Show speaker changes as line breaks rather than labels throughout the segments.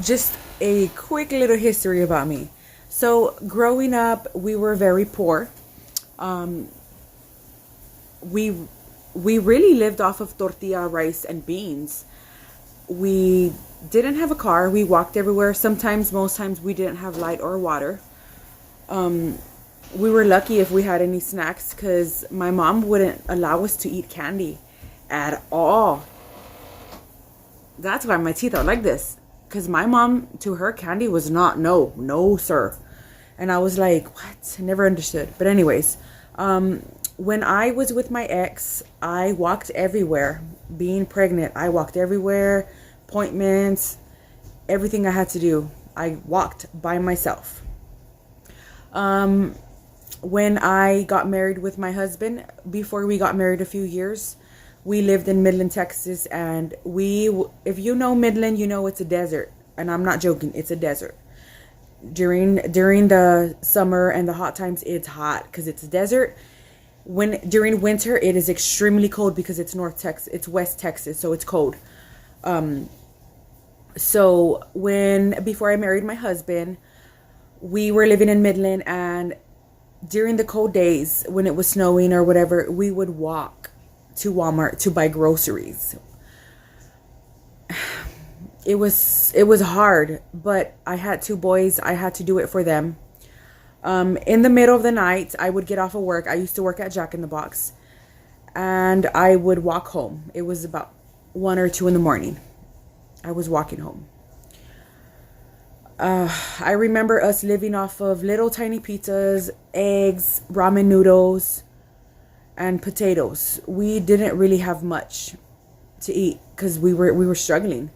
just a quick little history about me. So, growing up, we were very poor. Um, we we really lived off of tortilla, rice, and beans. We didn't have a car. We walked everywhere. Sometimes, most times, we didn't have light or water. We were lucky if we had any snacks because my mom wouldn't allow us to eat candy at all. That's why my teeth are like this. Because my mom, to her, candy was not, no, no, sir. And I was like, what? Never understood. But, anyways, when I was with my ex, I walked everywhere. Being pregnant, I walked everywhere, appointments, everything I had to do. I walked by myself. When I got married with my husband, before we got married a few years, we lived in Midland, Texas, and if you know Midland, you know it's a desert, and I'm not joking, it's a desert. During the summer and the hot times, it's hot because it's a desert. When during winter, it is extremely cold because it's it's West Texas, so it's cold. So before I married my husband, we were living in Midland, and during the cold days when it was snowing or whatever, we would walk to Walmart to buy groceries. It was hard, but I had two boys. I had to do it for them. In the middle of the night, I would get off of work. I used to work at Jack in the Box, and I would walk home. It was about 1 or 2 in the morning. I was walking home. I remember us living off of little tiny pizzas, eggs, ramen noodles, and potatoes. We didn't really have much to eat because we were struggling.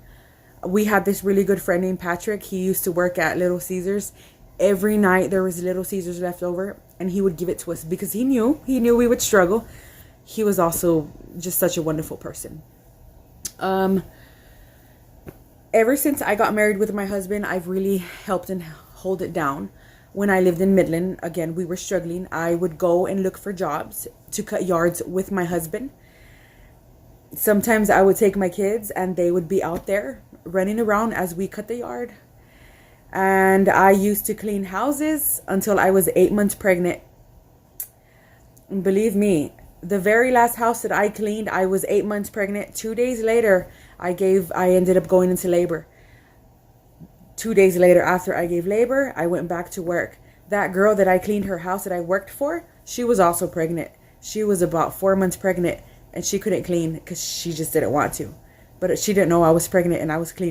We had this really good friend named Patrick. He used to work at Little Caesars. Every night there was Little Caesars left over, and he would give it to us because he knew we would struggle. He was also just such a wonderful person. Ever since I got married with my husband, I've really helped and hold it down. When I lived in Midland, again, we were struggling. I would go and look for jobs to cut yards with my husband. Sometimes I would take my kids and they would be out there running around as we cut the yard. And I used to clean houses until I was 8 months pregnant. And believe me, the very last house that I cleaned, I was 8 months pregnant. 2 days later, I ended up going into labor. 2 days later, after I gave labor, I went back to work. That girl that I cleaned her house that I worked for, she was also pregnant. She was about 4 months pregnant, and she couldn't clean because she just didn't want to. But she didn't know I was pregnant and I was cleaning.